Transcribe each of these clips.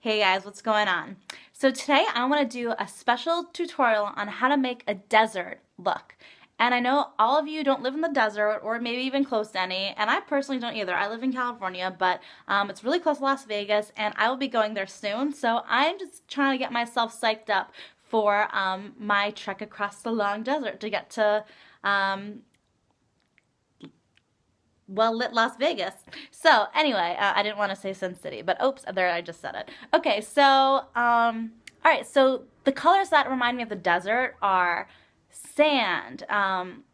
Hey guys, what's going on? So today I want to do a special tutorial on how to make a desert look. And I know all of you don't live in the desert or maybe even close to any, and I personally don't either. I live in California, but it's really close to Las Vegas and I will be going there soon. So I'm just trying to get myself psyched up for my trek across the long desert to get to well-lit Las Vegas. So anyway, I didn't want to say Sin City, but oops, there I just said it. Okay, so all right, so the colors that remind me of the desert are sand, kind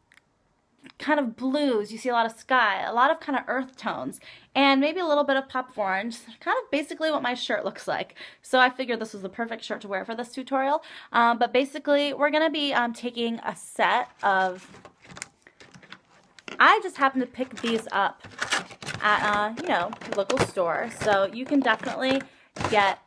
of blues. You see a lot of sky, a lot of kind of earth tones, and maybe a little bit of pop orange. Kind of basically what my shirt looks like. So I figured this was the perfect shirt to wear for this tutorial. But basically, we're gonna be taking a set of. I just happened to pick these up at, local store. So you can definitely get,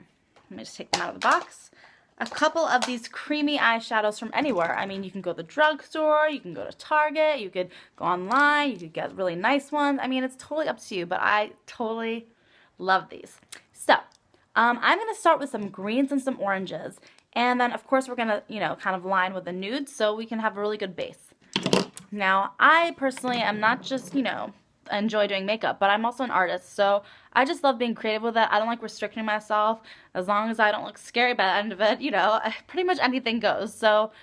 let me just take them out of the box, a couple of these creamy eyeshadows from anywhere. I mean, you can go to the drugstore, you can go to Target, you could go online, you could get really nice ones. I mean, it's totally up to you, but I totally love these. So, I'm going to start with some greens and some oranges. And then, of course, we're going to, kind of line with the nudes so we can have a really good base. Now, I personally am not just, enjoy doing makeup, but I'm also an artist, so I just love being creative with it. I don't like restricting myself. As long as I don't look scary by the end of it, pretty much anything goes. So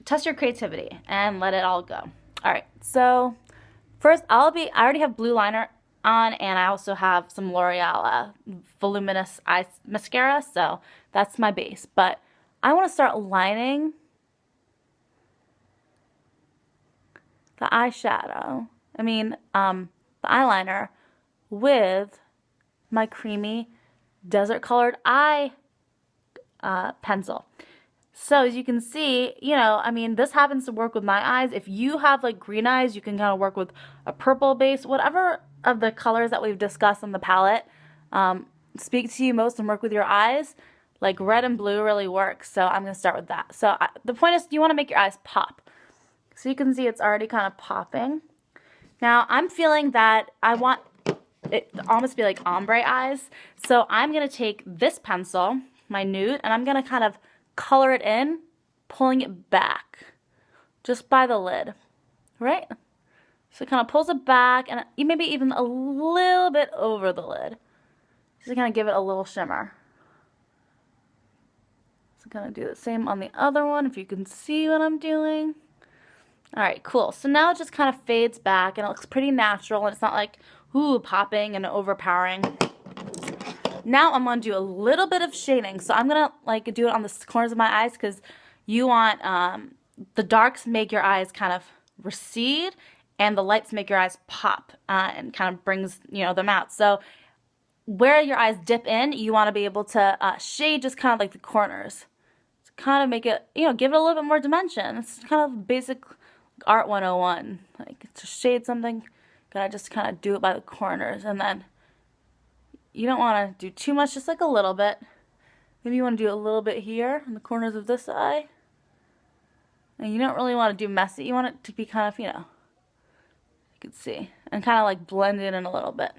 test your creativity and let it all go. All right, so first I already have blue liner on, and I also have some L'Oreal Voluminous Eye Mascara, so that's my base. But I want to start lining the eyeshadow, the eyeliner with my creamy desert colored eye pencil. So as you can see, this happens to work with my eyes. If you have like green eyes, you can kind of work with a purple base, whatever of the colors that we've discussed on the palette speak to you most and work with your eyes. Like red and blue really works, so I'm going to start with that. So the point is you want to make your eyes pop. So you can see it's already kind of popping. Now I'm feeling that I want it to almost be like ombre eyes. So I'm going to take this pencil, my nude, and I'm going to kind of color it in, pulling it back just by the lid, right? So it kind of pulls it back and maybe even a little bit over the lid. Just to kind of give it a little shimmer. So kind of do the same on the other one if you can see what I'm doing. Alright, cool. So now it just kind of fades back and it looks pretty natural and it's not like, ooh, popping and overpowering. Now I'm going to do a little bit of shading. So I'm going to do it on the corners of my eyes because you want the darks make your eyes kind of recede and the lights make your eyes pop and kind of brings, them out. So where your eyes dip in, you want to be able to shade just kind of like the corners. To kind of make it, give it a little bit more dimension. It's kind of basic Art 101, like to shade something, gotta just kind of do it by the corners, and then you don't want to do too much, just like a little bit. Maybe you want to do a little bit here in the corners of this eye, and you don't really want to do messy. You want it to be kind of, you can see, and kind of like blend it in a little bit.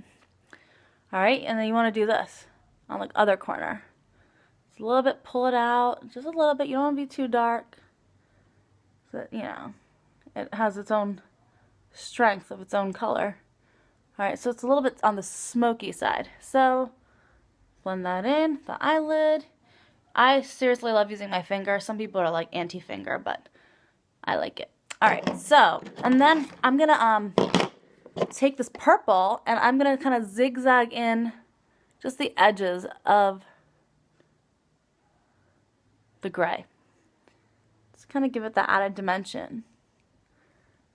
All right, and then you want to do this on the other corner. Just a little bit, pull it out, just a little bit. You don't want to be too dark, so it has its own strength of its own color. Alright, so it's a little bit on the smoky side. So, blend that in, the eyelid. I seriously love using my finger. Some people are like anti-finger, but I like it. Alright, so, and then I'm going to take this purple and I'm going to kind of zigzag in just the edges of the gray. Just kind of give it that added dimension.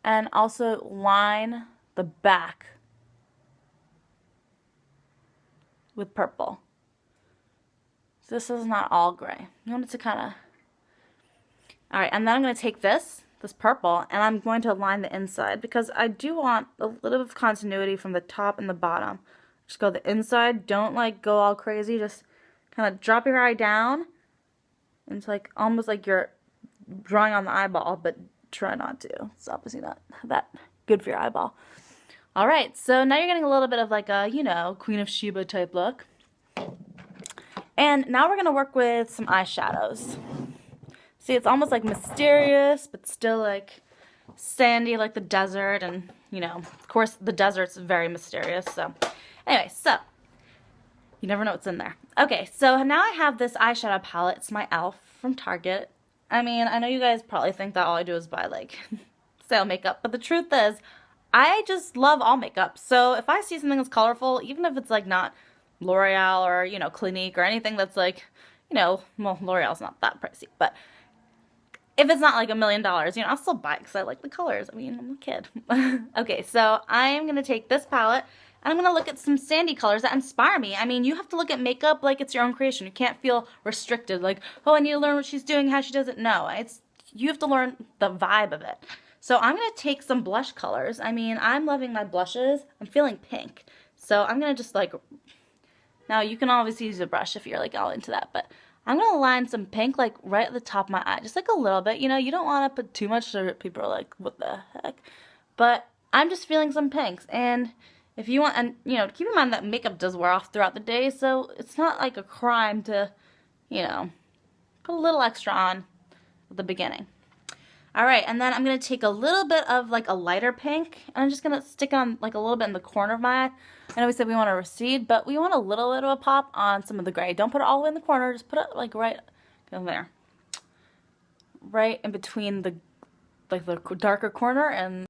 And also line the back with purple. So this is not all gray. You want it to kind of... Alright, and then I'm going to take this purple, and I'm going to line the inside because I do want a little bit of continuity from the top and the bottom. Just go the inside. Don't go all crazy. Just kind of drop your eye down. And it's like almost like you're drawing on the eyeball, but try not to. It's obviously not that good for your eyeball. Alright, so now you're getting a little bit of like a, Queen of Sheba type look. And now we're going to work with some eyeshadows. See, it's almost like mysterious, but still like sandy, like the desert. And, you know, of course, the desert's very mysterious. So, anyway, so you never know what's in there. Okay, so now I have this eyeshadow palette. It's my e.l.f. from Target. I mean, I know you guys probably think that all I do is buy, like, sale makeup. But the truth is, I just love all makeup. So if I see something that's colorful, even if it's, like, not L'Oreal or, you know, Clinique or anything that's, like, you know, well, L'Oreal's not that pricey. But if it's not, like, $1 million, you know, I'll still buy it because I like the colors. I mean, I'm a kid. Okay, so I am going to take this palette. And I'm going to look at some sandy colors that inspire me. I mean, you have to look at makeup like it's your own creation. You can't feel restricted, like, oh, I need to learn what she's doing, how she does it. No, you have to learn the vibe of it. So I'm going to take some blush colors. I mean, I'm loving my blushes. I'm feeling pink. So I'm going to just, like, now you can obviously use a brush if you're, like, all into that. But I'm going to line some pink, like, right at the top of my eye. Just, like, a little bit. You know, you don't want to put too much so people are like, what the heck? But I'm just feeling some pinks. And if you want, and you know, keep in mind that makeup does wear off throughout the day, so it's not like a crime to, you know, put a little extra on at the beginning. Alright, and then I'm going to take a little bit of like a lighter pink, and I'm just going to stick on like a little bit in the corner of my eye. I know we said we want to recede, but we want a little bit of a pop on some of the gray. Don't put it all the way in the corner, just put it like right in there. Right in between the, like the darker corner and